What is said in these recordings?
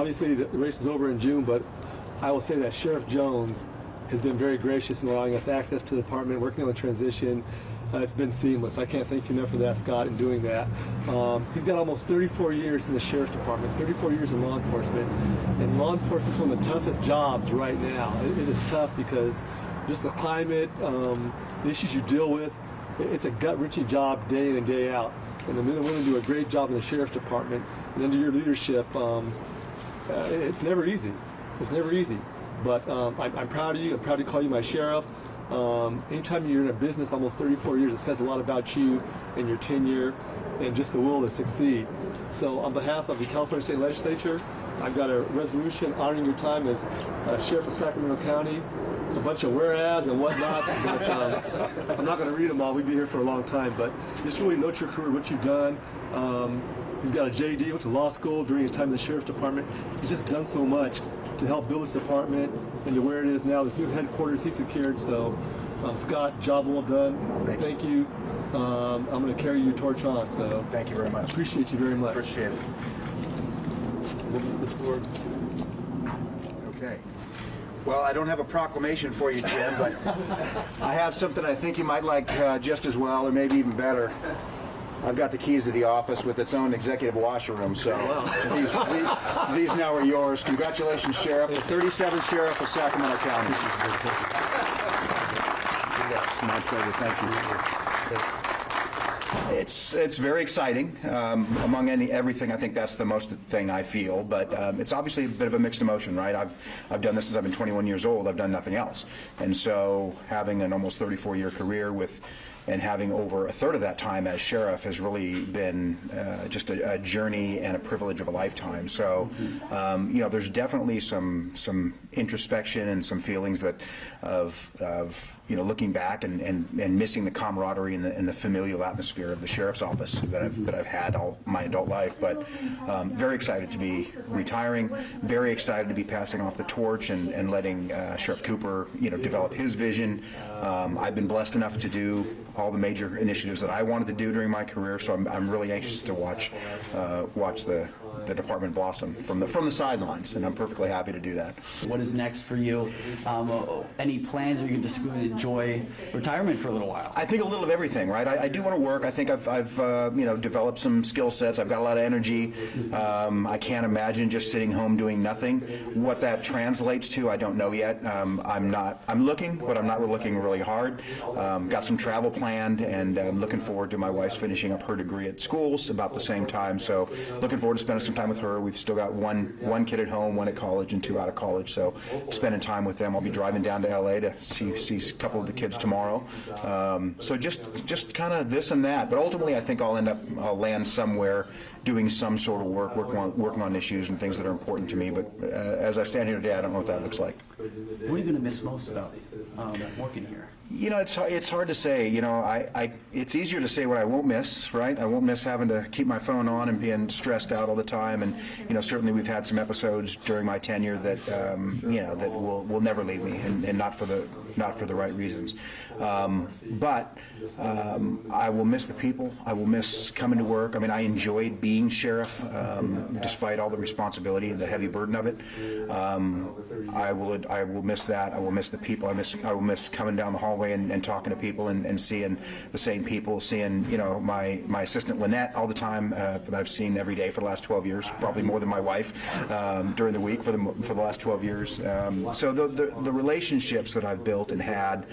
obviously the race is over in June, but I will say that Sheriff Jones has been very gracious in allowing us access to the department, working on the transition. It's been seamless. I can't thank you enough for that, Scott, in doing that. He's got almost 34 years in the Sheriff's Department, 34 years in law enforcement. And law enforcement is one of the toughest jobs right now. It is tough because just the climate, the issues you deal with, it's a gut-wrenching job day in and day out. And the men and women do a great job in the Sheriff's Department. And under your leadership, it's never easy. It's never easy. But I'm proud of you. I'm proud to call you my sheriff. Anytime you're in a business almost 34 years, it says a lot about you and your tenure and just the will to succeed. So on behalf of the California State Legislature, I've got a resolution honoring your time as Sheriff of Sacramento County, a bunch of whereas and whatnots, but I'm not going to read them all. We'd be here for a long time, but just really note your career, what you've done. He's got a JD, went to law school during his time in the Sheriff's Department. He's just done so much to help build this department into where it is now, this new headquarters he secured. So, Scott, job well done. Thank you. I'm going to carry your torch on. So, thank you very much. Appreciate you very much. Appreciate it. Okay. Well, I don't have a proclamation for you, Jim, but I have something I think you might like just as well, or maybe even better. I've got the keys to the office with its own executive washroom, so these now are yours. Congratulations, Sheriff, the 37th Sheriff of Sacramento County. My pleasure. Thank you. It's very exciting. Among everything, I think that's the most thing I feel. But it's obviously a bit of a mixed emotion, right? I've done this since I've been 21 years old. I've done nothing else, and so having an almost 34-year career and having over a third of that time as sheriff has really been just a journey and a privilege of a lifetime. So, you know, there's definitely some introspection and some feelings of you know, looking back and missing the camaraderie and the familial atmosphere of the sheriff's office that I've had all my adult life. But very excited to be retiring. Very excited to be passing off the torch and letting Sheriff Cooper, you know, develop his vision. I've been blessed enough to do all the major initiatives that I wanted to do during my career, so I'm really anxious to watch the department blossom from the sidelines, and I'm perfectly happy to do that. What is next for you? Any plans, or you just going to enjoy retirement for a little while? I think a little of everything, right? I do want to work. I think I've you know, developed some skill sets. I've got a lot of energy. I can't imagine just sitting home doing nothing. What that translates to, I don't know yet. I'm looking, but I'm not looking really hard. Got some travel planned, and I'm looking forward to my wife's finishing up her degree at schools about the same time. So looking forward to spending some time with her. We've still got one kid at home, one at college, and two out of college. So spending time with them. I'll be driving down to LA to see a couple of the kids tomorrow. So just kind of this and that. But ultimately, I think I'll land somewhere doing some sort of work, working on issues and things that are important to me. But as I stand here today, I don't know what that looks like. What are you going to miss most about working here? You know, it's hard to say. You know, it's easier to say what I won't miss, right? I won't miss having to keep my phone on and being stressed out all the time. And you know, certainly we've had some episodes during my tenure that you know, that will never leave me, and not for the right reasons. But I will miss the people. I will miss coming to work. I mean, I enjoyed being sheriff, despite all the responsibility and the heavy burden of it. I will miss that. I will miss the people. I will miss coming down the hallway and talking to people and seeing the same people, seeing, you know, my assistant Lynette all the time that I've seen every day for the last 12 years, probably more than my wife during the week for the last 12 years. So the relationships that I've built and had,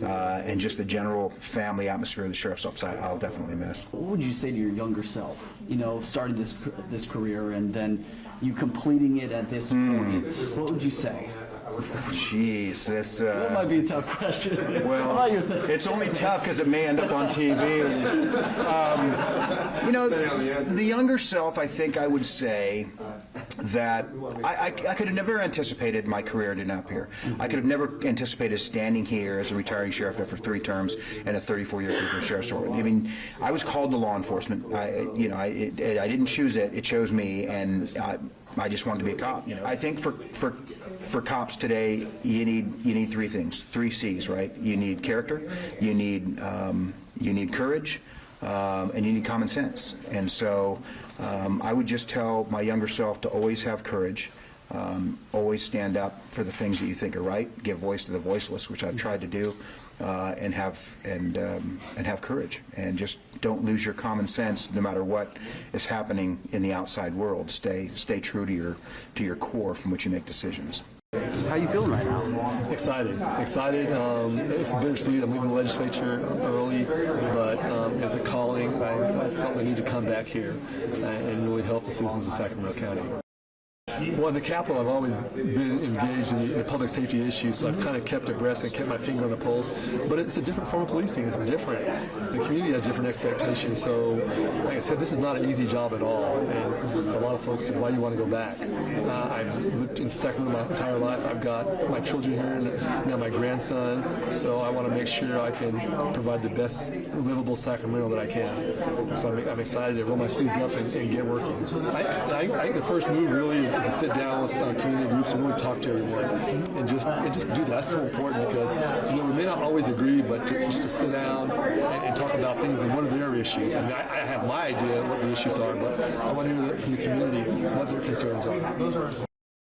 and just the general family atmosphere of the sheriff's office, I'll definitely miss. What would you say to your younger self? You know, starting this career and then you completing it at this point. What would you say? Jeez, that might be a tough question. Well, it's only tough because it may end up on TV. You know, the younger self, I think I would say that I could have never anticipated my career to end up here. I could have never anticipated standing here as a retiring sheriff after 3 terms and a 34-year career for the Sheriff's Department. I mean, I was called to law enforcement. I didn't choose it. It chose me, and I just wanted to be a cop. You know, I think for cops today, you need 3 things, 3 C's, right? You need character, you need courage, and you need common sense. And so I would just tell my younger self to always have courage, Always stand up for the things that you think are right. Give voice to the voiceless, which I've tried to do, and have courage. And just don't lose your common sense, no matter what is happening in the outside world. Stay true to your core from which you make decisions. How you feeling right now? Excited. It's bittersweet. I'm leaving the legislature early, but as a calling, I felt I need to come back here and really help the citizens of Sacramento County. Well, in the Capitol, I've always been engaged in the public safety issues, so I've kind of kept abreast and kept my finger on the pulse. But it's a different form of policing. It's different. The community has different expectations. So, like I said, this is not an easy job at all. And a lot of folks said, why do you want to go back? I've lived in Sacramento my entire life. I've got my children here and now my grandson. So I want to make sure I can provide the best livable Sacramento that I can. So I'm excited to roll my sleeves up and get working. I think the first move really is to sit down with community groups and really talk to everyone and just do that. That's so important because we may not always agree, but just to sit down and talk about things and what are their issues. I mean, I have my idea of what the issues are, but I want to hear from the community what their concerns are.